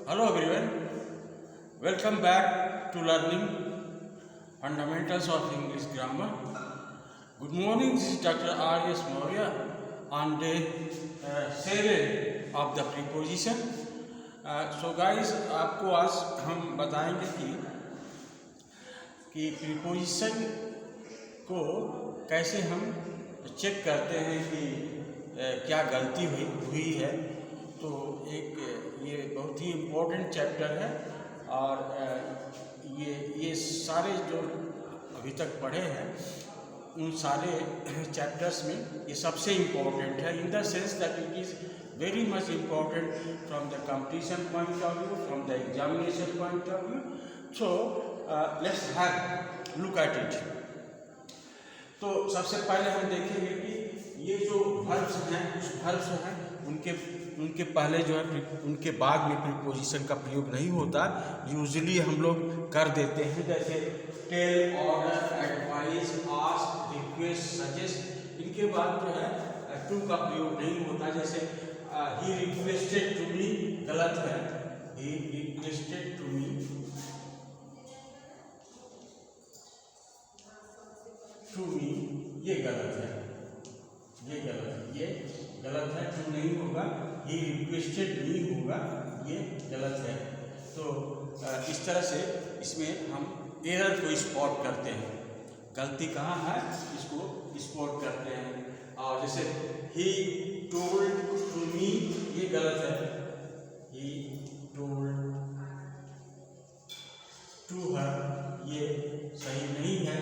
Hello everyone, welcome back to learning fundamentals of English grammar. Good morning, this is Dr. R.S. Maurya on day 7 of the preposition. So guys, आपको आज हम बताएंगे कि preposition को कैसे हम check करते हैं कि क्या गलती हुई है। तो एक ये बहुत ही इम्पोर्टेंट चैप्टर है और ये सारे जो अभी तक पढ़े हैं उन सारे चैप्टर्स में ये सबसे इम्पोर्टेंट है, in the sense that it is very much important from the competition point of view, from the examination point of view. So let's have look at it. तो सबसे पहले हम देखेंगे कि ये जो वर्ब्स हैं, कुछ वर्ब्स हैं उनके पहले जो है उनके बाद में प्रीपोजिशन का प्रयोग नहीं होता. यूजुअली हम लोग कर देते हैं, जैसे tell, order, advice, ask, request, suggest. इनके बाद जो है टू का प्रयोग नहीं होता. जैसे ही रिक्वेस्टेड टू मी गलत है, ही रिक्वेस्टेड टू मी, ये गलत है, ये गलत है. टू नहीं होगा, ही रिक्वेस्टेड मी होगा, ये गलत है. तो इस तरह से इसमें हम एरर को स्पॉट करते हैं, गलती कहाँ है इसको स्पॉट करते हैं. और जैसे ही टोल्ड टू मी, ये गलत है. ही टोल्ड टू हर, ये सही नहीं है.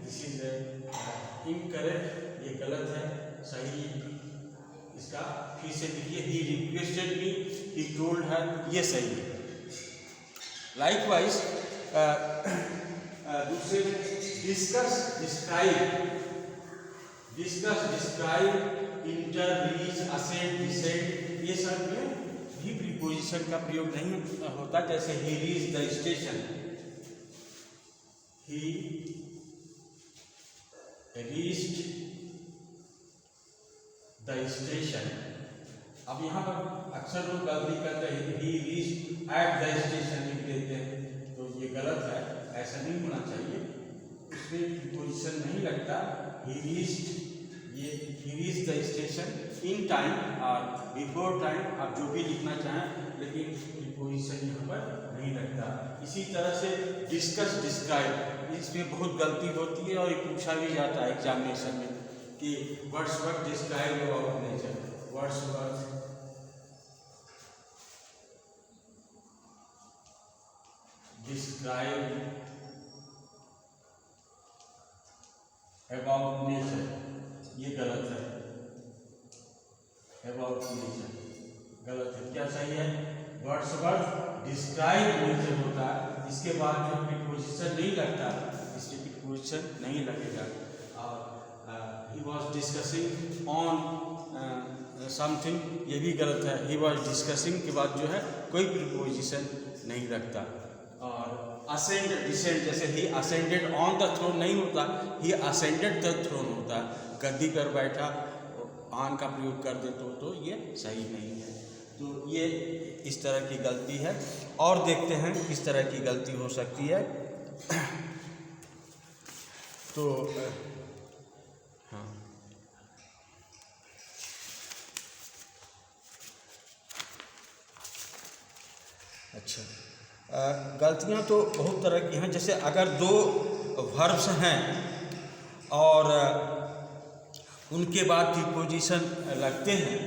दिस इज इनकरेक्ट, ये गलत है. सही इसका फिर से देखिए, he requested me, he told her, ये सही है. लाइकवाइज दूसरे discuss, describe, inter, reach, ascend, descend, ये सब में भी प्रीपोजिशन का प्रयोग नहीं होता. जैसे he reach the station, he reached the station. अब यहाँ पर अक्सर लोग गलती करते हैं, he reached at the station लिख देते हैं, तो ये गलत है. ऐसा नहीं होना चाहिए, उसमें प्रीपोजिशन नहीं लगता. ही reached the station in time और बिफोर टाइम, आप जो भी लिखना चाहें, लेकिन प्रीपोजिशन यहाँ पर नहीं लगता. इसी तरह से डिस्कस, डिस्क्राइब, इसमें बहुत गलती होती है और ये पूछा भी जाता है एग्जामिनेशन में कि Wordsworth describe about nature. Wordsworth describe about nature, ये गलत है. अबाउट नेचर गलत है. क्या सही है? वर्ड्सवर्थ डिस्क्राइब नेचर होता है, इसके बाद जो प्रीपोजिशन नहीं लगता, इसमें प्रीपोजिशन नहीं लगेगा. और he was discussing on something, ये भी गलत है. ही वॉज डिस्कसिंग के बाद जो है कोई प्रीपोजिशन नहीं लगता. और असेंड, डिसेंड, जैसे ही असेंडेड ऑन द थ्रोन नहीं होता, ही असेंडेड द थ्रोन होता. गद्दी कर बैठा, ऑन का प्रयोग कर दे तो ये सही नहीं है. तो ये इस तरह की गलती है. और देखते हैं किस तरह की गलती हो सकती है. तो हाँ, अच्छा, गलतियां तो बहुत तरह की हैं. जैसे अगर दो वर्ब्स हैं और उनके बाद प्रीपोजिशन लगते हैं,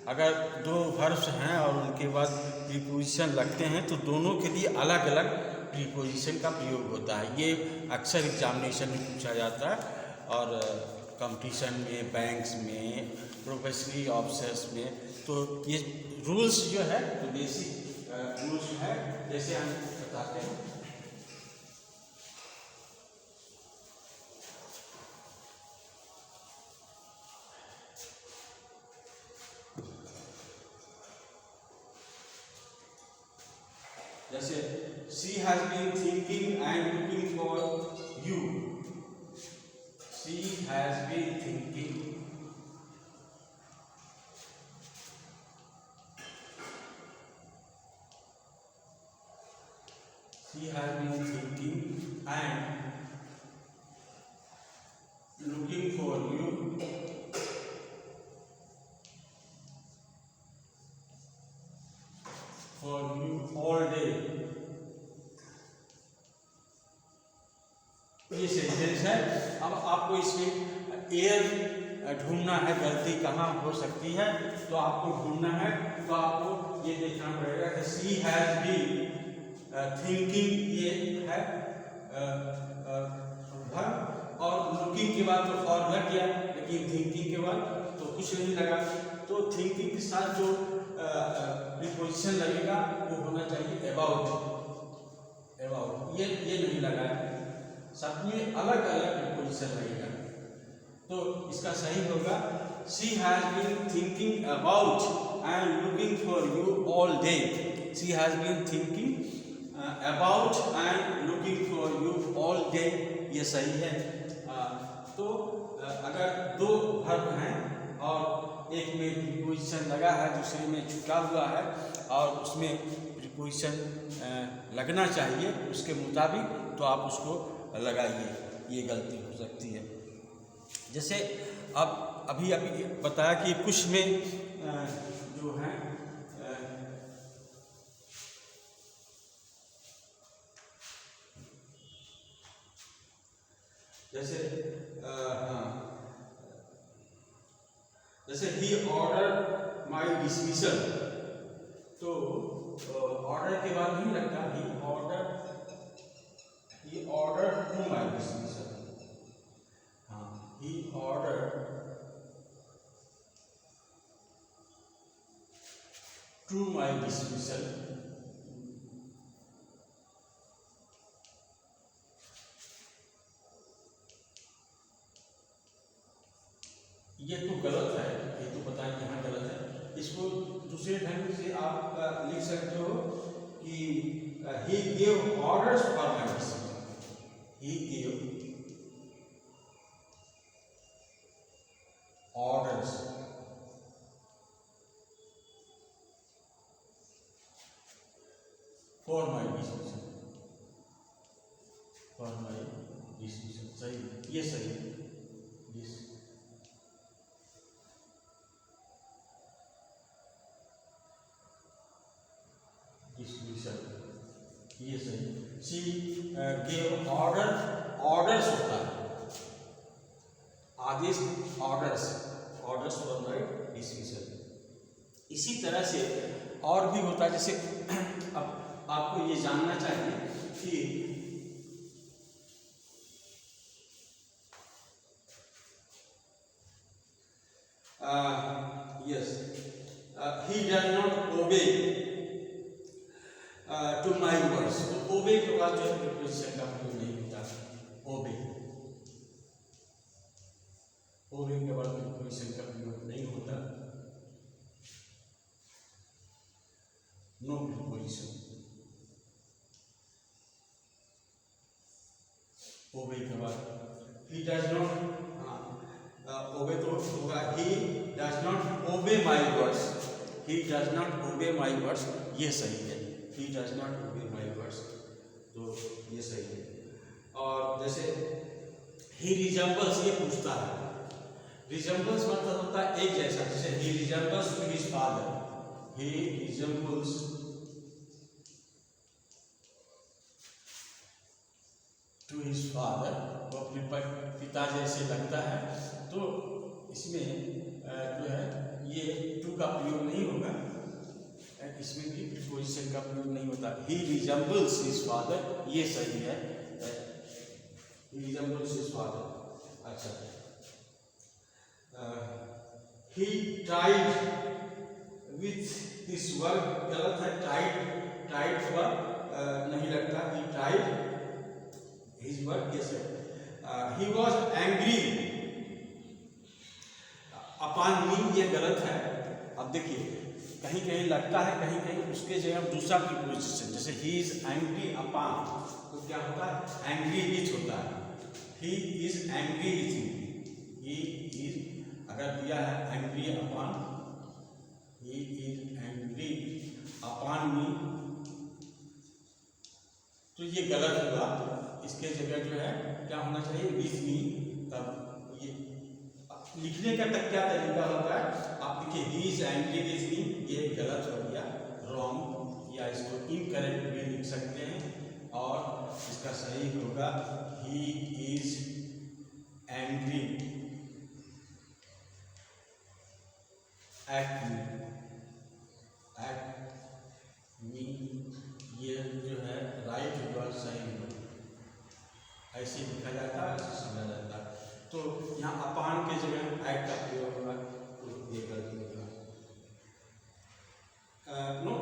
अगर दो वर्ब्स हैं और उनके बाद प्रीपोजिशन लगते हैं तो दोनों के लिए अलग अलग प्रीपोजिशन का प्रयोग होता है. ये अक्सर एग्जामिनेशन में पूछा जाता है और कंपटीशन में, बैंक्स में, प्रोफेशनल ऑफिसर्स में. तो ये रूल्स जो है, तो बेसिक रूल्स है, जैसे हम बताते हैं. जैसे she has been thinking and looking for you. She has been thinking She has been thinking and looking for you all day. ये सेंटेंस है। अब आपको इसमें एयर ढूंढना है, गलती कहाँ हो सकती है तो आपको ढूंढना है। तो आपको ये देखना पड़ेगा कि सी हैज बीन थिंकिंग, ये है वर्ब, और लुकिंग के बाद तो फॉर लग गया, लेकिन थिंकिंग के बाद तो कुछ नहीं लगा। तो थिंकिंग के साथ जो प्रीपोजिशन लगेगा वो होना चाहिए अबाउट। ये नहीं लगा है, सब में अलग अलग प्रीपोजिशन लगेगा। तो इसका सही होगा she has been thinking about and looking for you all day. She has been thinking about and looking for you all day, ये सही है। तो अगर दो वर्ब हैं और एक में प्रीपोजिशन लगा है, दूसरे में छुटा हुआ है और उसमें प्रीपोजिशन लगना चाहिए उसके मुताबिक, तो आप उसको लगाइए, ये गलती हो सकती है। जैसे अब अभी बताया कि कुछ में जो है जैसे ही ऑर्डर माई डिसमिसल, तो ऑर्डर के बाद नहीं लगता ही ऑर्डर टू माई डिसमिसल। हाँ, ही ऑर्डर टू माई डिसमिसल। ये तो गलत है, ये तो पता है यहाँ गलत है। इसको दूसरे ढंग से आप लिख सकते हो कि he gave orders for my dismissal. He gave orders for my dismissal. For my dismissal, सही, ये सही है। डिसमिसल, ये सही। शी गेव ऑर्डर, ऑर्डर्स होता है, आदेश, ऑर्डर्स फॉर माय डिसमिसल। इसी तरह से और भी होता है, जैसे अब आपको ये जानना चाहिए कि yes, he does not obey to my words. तो ओबे के बाद जो है प्रीपोजिशन का प्रयोग नहीं होता। ओबे के बाद प्रीपोजिशन का प्रयोग नहीं होता, नो प्रीपोजिशन। ओबे के बाद ही डज नॉट, ओबे तो होगा ही डज नॉट ओबे my words. He does not ओबे माई वर्ड्स, ये सही है। He does not obey my words, तो ये सही है। और जैसे he resembles, ये पूछता है। resembles मतलब होता है एक जैसा, जैसे he resembles to his father। he resembles to his father, वो अपने पिता जैसे लगता है। तो इसमें जो है ये to का प्रयोग नहीं होगा, इसमें भी प्रीपोजिशन का प्रयोग नहीं होता। he resembles his father, ये सही है। he resembles his father। अच्छा, he tried with his work, गलत है। tried हुआ नहीं लगता, he tried his work, yes है। he was angry upon me, ये गलत है। अब देखिए कहीं कहीं लगता है, कहीं कहीं उसके जगह दूसरा प्रीपोजिशन, जैसे ही इज एंग्री अपॉन, तो क्या होता है एंग्री विथ होता है। ही is angry with me, he is अगर दिया है angry upon, he is angry upon मी, तो ये गलत हुआ। इसके जगह जो है क्या होना चाहिए, विथ मी। तब ये लिखने का तक क्या तरीका होता है, आप लिखिए ही इज एंग्री विथ मी, ये गलत हो गया, रॉन्ग, या इसको इनकरेक्ट भी लिख सकते हैं। और इसका सही होगा ही इज एंग्री एट मी, ये जो है राइट होगा, सही होगा, ऐसे लिखा जाता है, ऐसे समझा जाता है। तो यहाँ अपान के जगह एट का प्रयोग होगा, तो ये गलत होगा। नो,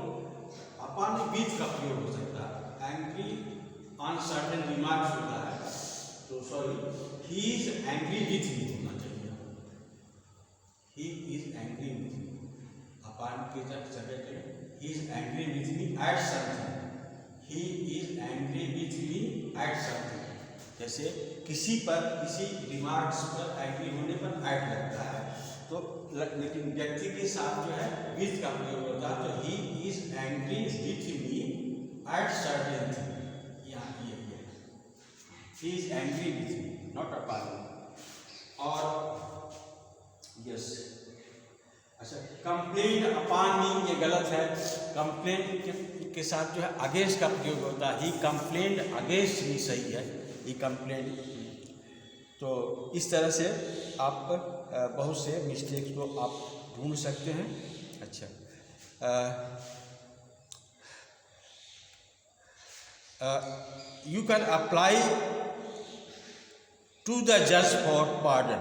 अपान में बीच का प्रयोग हो सकता है, एंग्री ऑन सर्टेन रिमार्क्स होता है, तो sorry, he is angry with me होना चाहिए, he is angry with me. Upon के जगह he is angry with me at something, he is angry with me at something। जैसे किसी पर, किसी रिमार्क्स पर एंग्री होने पर एट लगता है, तो लेकिन व्यक्ति के साथ जो है विथ का प्रयोग होता है, तो he is angry with me at certain thing, यहाँ ये he is angry with me, not upon me। और यस, अच्छा, कंप्लेंट अपान मी ये गलत है, कंप्लेंट के साथ जो है अगेंस्ट का प्रयोग होता है, ही कंप्लेंट अगेंस्ट मी सही है, ही कंप्लेंट। तो इस तरह से आप बहुत से मिस्टेक्स को आप ढूंढ सकते हैं। अच्छा, you can apply to the जज for pardon,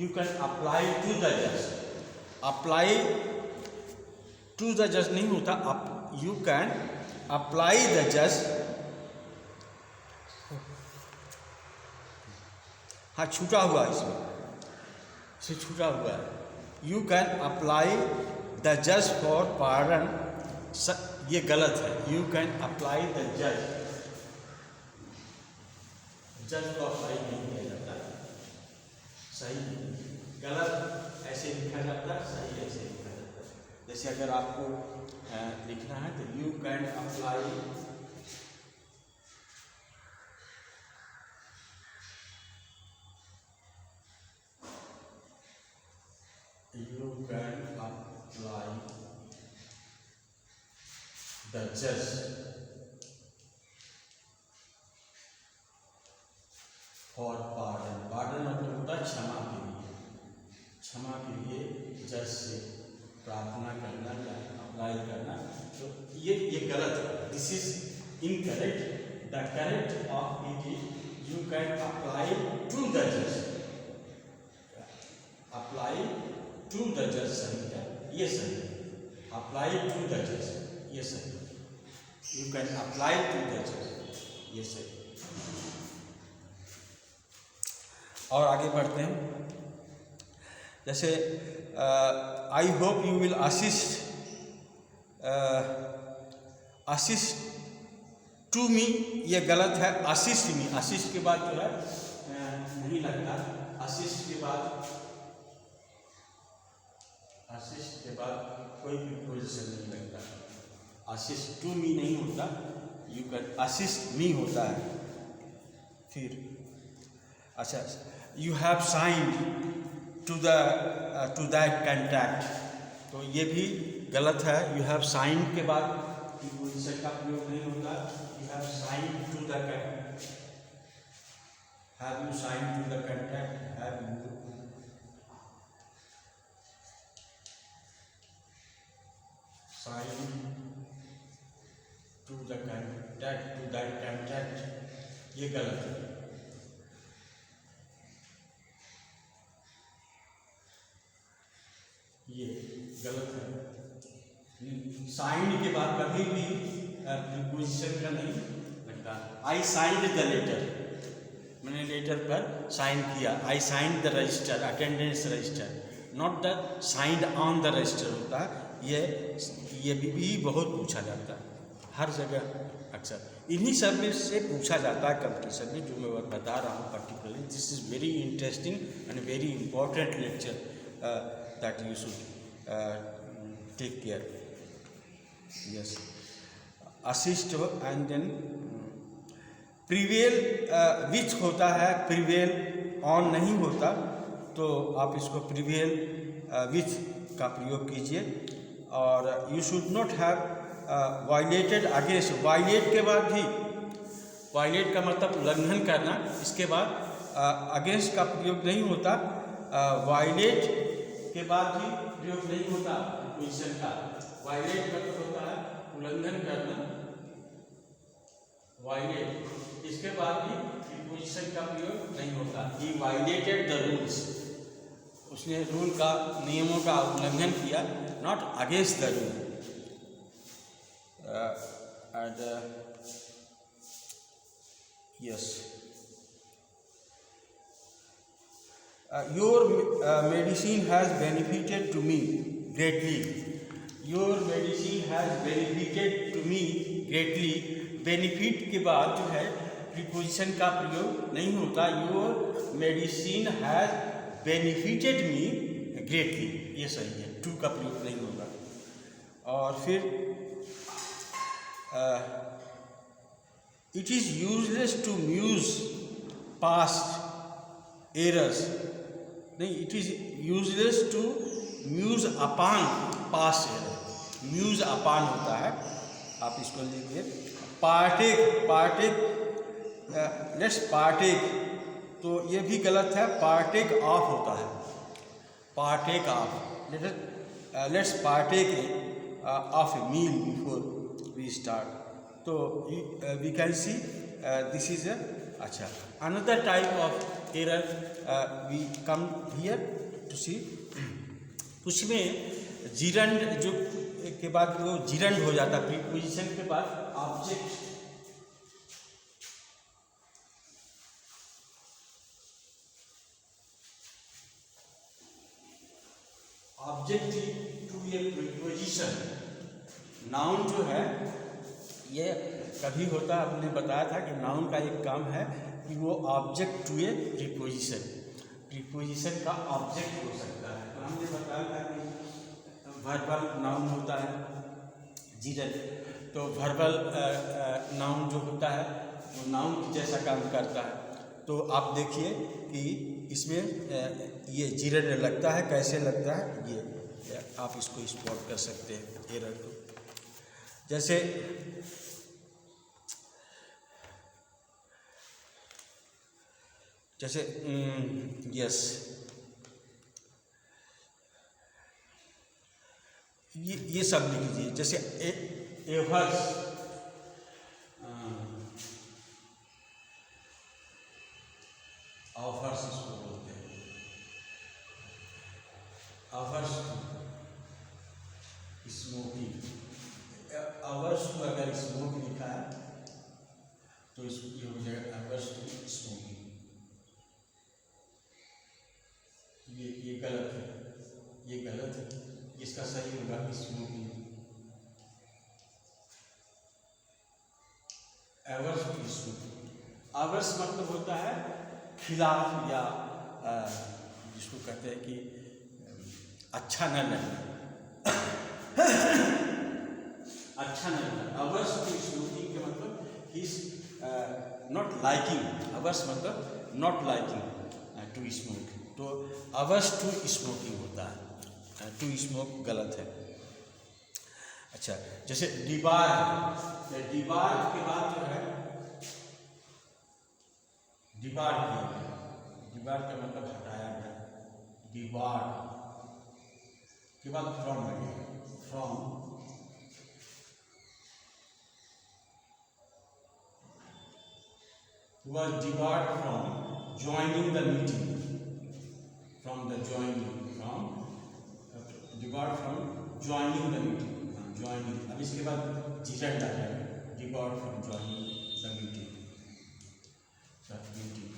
you can apply to the जज, अप्लाई टू द जज नहीं होता, यू कैन अप्लाई द जज, हाँ छूटा हुआ इसमें, इसे छूटा हुआ है, यू कैन अप्लाई द जज फॉर पार्डन, ये गलत है, यू कैन अप्लाई द जज, जज को अप्लाई नहीं किया जाता, सही गलत ऐसे लिखा जाता है, सही ऐसे लिखा जाता है। जैसे अगर आपको लिखना है तो यू कैन अप्लाई द जज फॉर पार्डन, पार्डन मतलब होता है क्षमा के लिए, क्षमा के लिए जज से प्रार्थना करना या अप्लाई करना, तो ये गलत है, this is incorrect. The correct of it is you can apply to the जज, अप्लाई टू द जज सही है, ये सही है, अप्लाई टू द जज ये सही है, you can apply to the जज ये सही है। और आगे बढ़ते हैं, जैसे I hope you will assist to me, ये गलत है, असिस्ट मी, असिस्ट के बाद जो है नहीं लगता, असिस्ट के बाद कोई भी पोजीशन नहीं लगता, असिस्ट टू मी नहीं होता, यू कैन असिस्ट मी होता है। फिर अच्छा, you have signed to that contract, तो ये भी गलत है, यू हैव साइंड के बाद प्रीपोजिशन का प्रयोग नहीं होता, you have signed to the contract, have you signed to the contract, have you signed to the contract, to that contract, ये गलत है। ये गलत है, साइंड के बाद कभी भी प्रीपोजिशन का नहीं लगता। आई साइंड द लेटर, मैंने लेटर पर साइन किया, I signed the register, attendance register, not the signed on the register होता है। ये भी बहुत पूछा जाता है हर जगह, अक्सर इन्हीं सब में से पूछा जाता है कंपटीशन में, जो मैं बता रहा हूँ particularly. This is very interesting and very important lecture that you should take care. Yes, assist and then prevail which होता है, प्रिवेल ऑन नहीं होता, तो आप इसको प्रिवेल विच का प्रयोग कीजिए। और you should not have violated against, violate के बाद भी, वायलेट का मतलब उल्लंघन करना, इसके बाद अगेंस्ट का प्रयोग नहीं होता, वायलेट के बाद भी प्रयोग नहीं होता प्रीपोजिशन का। वायलेट मतलब होता है उल्लंघन करना, वायलेट, इसके बाद भी प्रीपोजिशन का प्रयोग नहीं होता। ही वायलेटेड द रूल्स, उसने रूल का, नियमों का उल्लंघन किया, not against the rule. And yes, your medicine has benefited to me greatly, your medicine has benefited to me greatly. Benefit के बाद जो है प्रीपोजिशन का प्रयोग नहीं होता। Your medicine has benefited me greatly, ये सही है, टू का प्रयोग नहीं होगा। और फिर it is useless to muse past errors, नहीं, it is useless to muse upon past error, muse upon होता है, आप इसको लिखिए। पार्टेक, पार्टेक, लेट्स पार्टेक, तो ये भी गलत है, पार्टेक ऑफ होता है, partake of. Let's partake of a meal before we start. तो we can see this is a, अच्छा, another type of error we come here to see. उसमें जिरंड जो के बाद वो जिरंड हो जाता है, प्रीपोजिशन के बाद object, object to a preposition. Noun जो है ये कभी होता है, आपने बताया था कि नाउन का एक काम है कि वो object to a preposition, preposition का ऑब्जेक्ट हो सकता है। तो हमने बताया था कि वर्बल नाउन होता है जिरंड, तो वर्बल नाउन जो होता है वो नाउन की जैसा काम करता है। तो आप देखिए कि इसमें ये जिरंड लगता है, कैसे लगता है, ये आप इसको स्पॉट कर सकते हैं एरर को। जैसे जैसे यस, ये सब लिख लीजिए। जैसे एवर्स, ऑफर्स इसको बोलते हैं, averse to smoking, averse to अगर स्मोक लिखा है तो ये हो जाएगा आवर्स टू स्मोकिंग। ये गलत है, ये गलत है, इसका सही होगा smoking. Averse to smoking, averse मतलब होता है खिलाफ, या जिसको कहते हैं कि अच्छा न लगना, अच्छा नहीं लगता। अवर्स टू स्मोकिंग के मतलब इज नॉट लाइकिंग, अवर्स मतलब नॉट लाइकिंग टू स्मोक, तो अवर्स टू स्मोकिंग होता है, टू स्मोक गलत है। अच्छा, जैसे दीवार, दीवार के बाद जो है दीवार की, दीवार का मतलब हटाया गया, दीवार के बाद फ्रॉम लगेगा, from, was debarred from joining the meeting, from the joining, from debarred from joining the meeting, joining। अब इसके बाद जिरंड आ जाएगा, debarred from joining the meeting, meeting।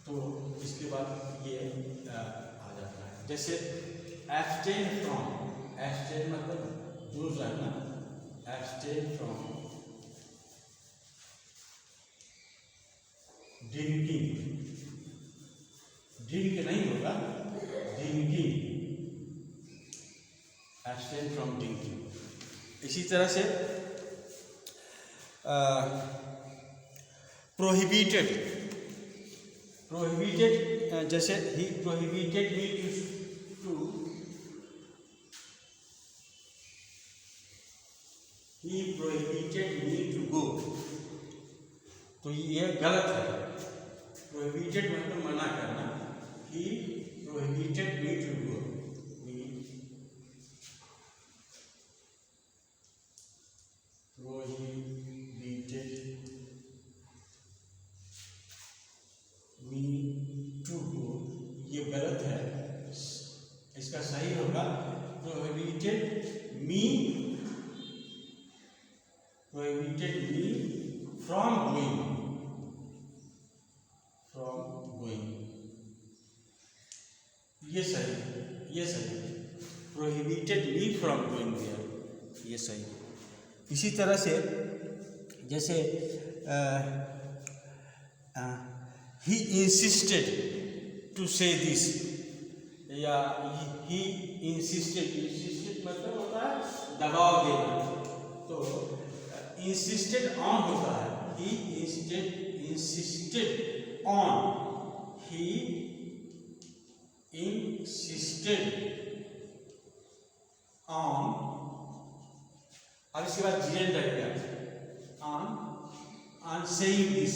तो इसके बाद ये आ जाता है। जैसे abstain from, abstain मतलब दूर रहना, abstain from ड्रिंकिंग, ड्रिंक नहीं होगा, ड्रिंकिंग, abstain from ड्रिंकिंग। इसी तरह से प्रोहिबिटेड, जैसे he prohibited me to he prohibited me to go, तो ये गलत है। प्रोहिबिटेड मतलब मना करना, ही प्रोहिबिटेड मी टू गो, ये गलत है। इसका सही होगा प्रोहिबिटेड मी फ्रॉम गोइंग, ये सही है। Prohibited me from going there, ये सही है। इसी तरह से जैसे ही इंसिस्टेड टू से दिस, या ही इंसिस्टेड मतलब होता है दबाव देना, तो इंसिस्टेड ऑन होता है, he insisted on, he insisted on, अब इसके बाद जीएन रह गया, ऑन सेइंग दिस,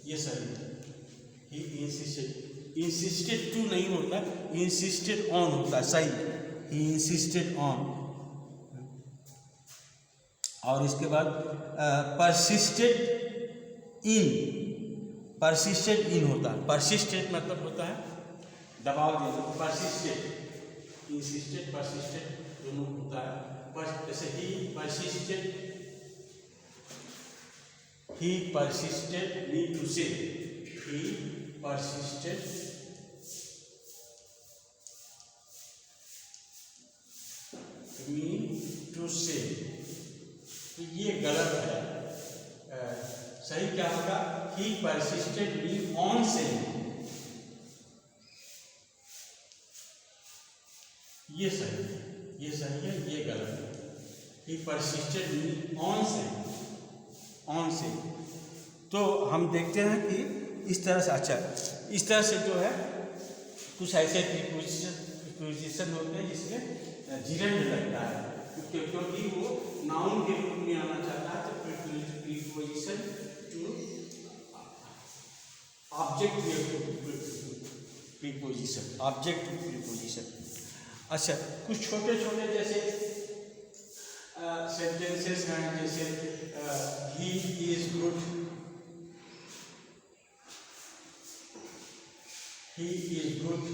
ये सही है। ही इंसिस्टेड टू नहीं होता, इंसिस्टेड ऑन होता है, सही। He insisted on. और इसके बाद परसिस्टेड इन होता है। परसिस्टेड मतलब होता है दबाव देना, परसिस्टेड, इंसिस्टेड परसिस्टेड दोनों होता है। जैसे he persisted me to say, he persisted me to say, तो ये गलत है। सही क्या होगा, he persisted me on saying, ये सही है, ये गलत है। he persisted me on saying, on से। तो हम देखते हैं कि इस तरह से, अच्छा इस तरह से जो है कुछ ऐसे प्रीपोजिशन होते हैं जिसमें जीरेंड लगता है, क्योंकि वो नाउन के रूप में आना चाहता है, तो प्रीपोजिशन टू ऑब्जेक्ट प्रीपोजिशन। अच्छा, कुछ छोटे छोटे जैसे सेंटेंसेस हैं, जैसे he is good, he is good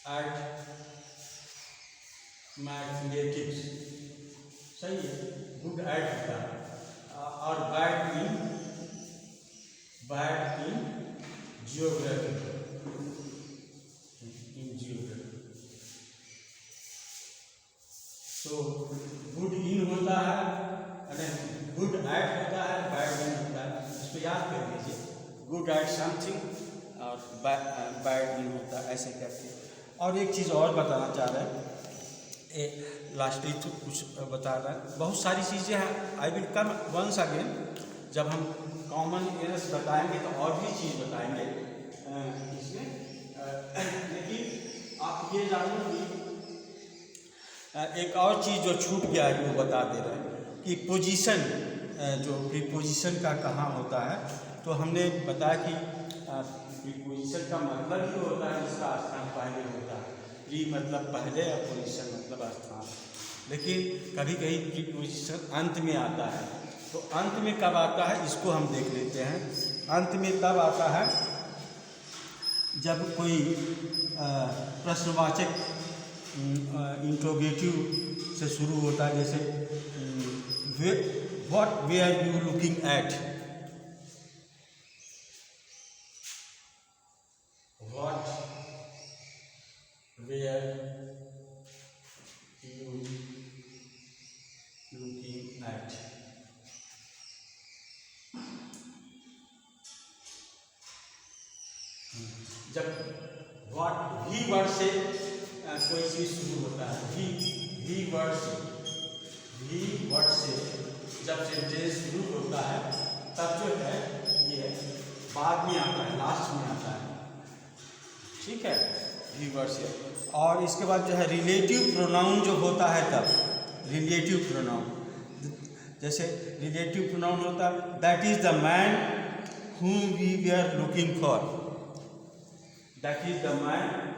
at mathematics, सही है, गुड एट होता है। और बैड इन जियोग्राफी, तो गुड इन होता है, गुड एट होता है, बैड इन होता है। इसको याद कर लीजिए, गुड एट समथिंग और बैड इन होता है, ऐसे करके। और एक चीज़ और बताना चाह रहे हैं, लास्टली तो कुछ बता रहे हैं, बहुत सारी चीज़ें हैं। I will come once again, जब हम कॉमन एरर्स बताएंगे तो और भी चीज़ बताएंगे इसमें। लेकिन आप ये जानो कि एक और चीज़ जो छूट गया है वो बता दे रहे हैं कि पोजीशन, जो प्रीपोजिशन का कहाँ होता है, तो हमने बताया कि प्रीपोजिशन का मतलब ही होता है इसका स्थान पहले होता है। प्री मतलब पहले और पोजीशन मतलब स्थान। लेकिन कभी कभी प्रीपोजिशन अंत में आता है, तो अंत में कब आता है इसको हम देख लेते हैं। अंत में तब आता है जब कोई प्रश्नवाचक इंट्रोगेटिव से शुरू होता है, जैसे what way are you looking at, what way are you looking at. जब वी वर्ड से कोई चीज़ शुरू होता है, वी वर्ड से जब सेंटेंस शुरू होता है तब जो है ये बाद में आता है, लास्ट में आता है, ठीक है, वी वर्ड से। और इसके बाद जो है रिलेटिव प्रोनाउन जो होता है तब रिलेटिव प्रोनाउन, जैसे रिलेटिव प्रोनाउन होता है that is the man whom we were looking for, that is the man whom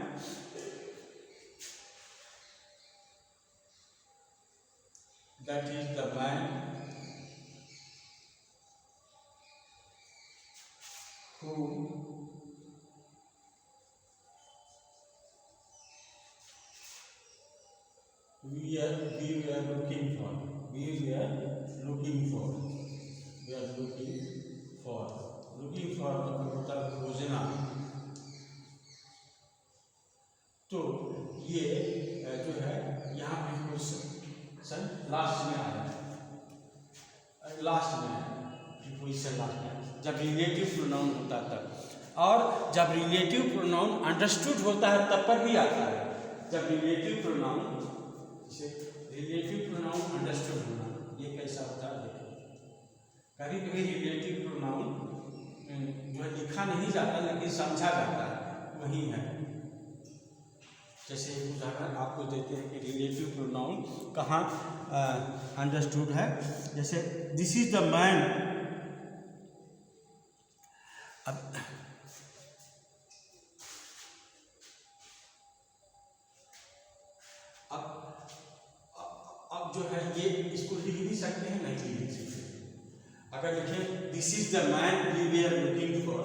we were looking for, looking for मतलब खोजना। तो ये जो है यहाँ पे प्रीपोजिशन लास्ट में आ रहा है, लास्ट में प्रीपोजिशन लास्ट में, जब रिलेटिव प्रोनाउन होता है तब। और जब रिलेटिव प्रोनाउन अंडरस्टूड होता है तब पर भी आता है। जब रिलेटिव प्रोनाउन अंडरस्टूड होना, ये कैसा होता है देखो, कभी कभी रिलेटिव प्रोनाउन जो लिखा नहीं जाता लेकिन समझा जाता है, वही है। जैसे उदाहरण आपको देते हैं कि रिलेटिव प्रोनाउन कहाँ अंडरस्टूड है, जैसे दिस इज द मैन। अब जो है ये इसको लिख भी सकते हैं, नहीं लिख सकते। अगर लिखें this is the man we were looking for,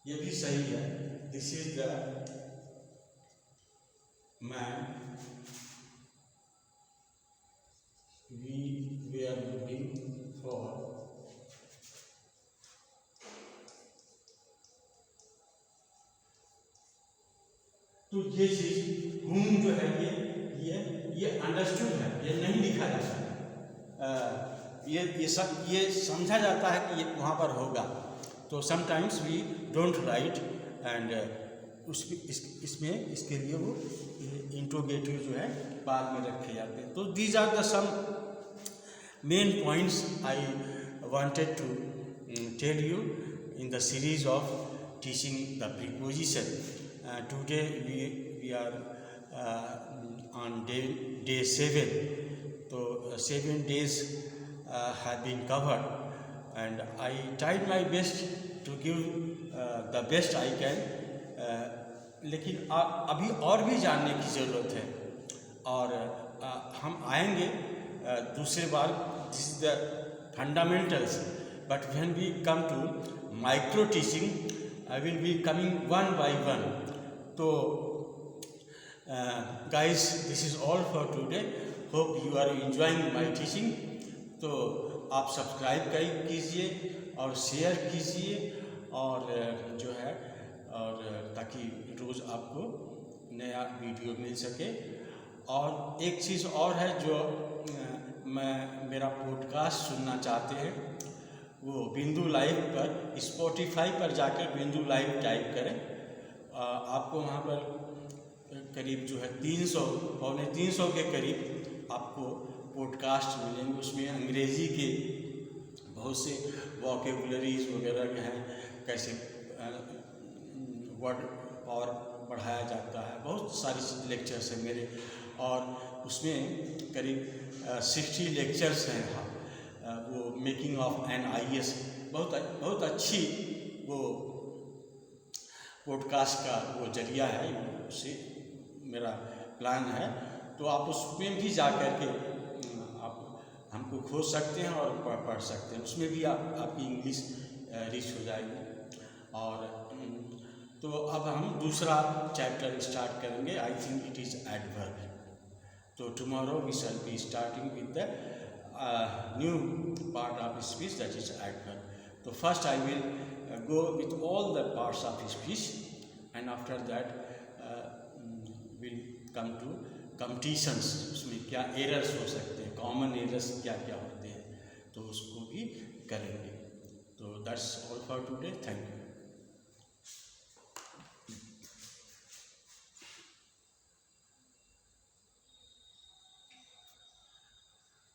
ये भी सही है, this is the man we were looking for. तो ये चीज हुम जो है ये अंडरस्टूड है, ये नहीं लिखा जाता है, ये समझा जाता है कि ये वहाँ पर होगा। तो sometimes we don't write and इसमें इसके लिए वो इंट्रोगेटिव जो है बाद में रखे जाते हैं। तो these are the some main points I wanted to tell you in the series of teaching the preposition. Today we are on day 7, so 7 days have been covered and I tried my best to give the best I can, लेकिन अभी और भी जानने की ज़रूरत है और हम आएंगे दूसरे बार। This is the fundamentals, but when we come to micro teaching I will be coming one by one. तो guys, this is all for today. Hope you are enjoying my teaching. तो आप सब्सक्राइब कीजिए और share कीजिए और जो है और ताकि रोज़ आपको नया वीडियो मिल सके। और एक चीज़ और है जो मेरा पॉडकास्ट सुनना चाहते हैं वो बिंदु लाइव पर स्पॉटिफाई पर जाकर बिंदु लाइव टाइप करें, आपको वहाँ पर करीब जो है 300 के करीब आपको पॉडकास्ट मिलेंगे। उसमें अंग्रेज़ी के बहुत से वोकेबुलरीज वगैरह हैं, कैसे वर्ड पावर बढ़ाया जाता है, बहुत सारी लेक्चर्स हैं मेरे। और उसमें करीब 60 लेक्चर्स हैं। वो मेकिंग ऑफ एन IAS बहुत अच्छी वो पॉडकास्ट का वो जरिया है, उससे मेरा प्लान है। तो आप उसमें भी जा कर के आप हमको खोज सकते हैं और पढ़ सकते हैं, उसमें भी आपकी इंग्लिश रिच हो जाएगी। और तो अब हम दूसरा चैप्टर स्टार्ट करेंगे, I think it is adverb. तो tomorrow we shall be starting with the new part of speech, that is adverb. तो first I will go with all the parts of speech and after that we'll come to competitions। उसमें क्या errors हो सकते हैं, common errors क्या क्या होते हैं, तो उसको भी करेंगे। तो that's all for today, thank you.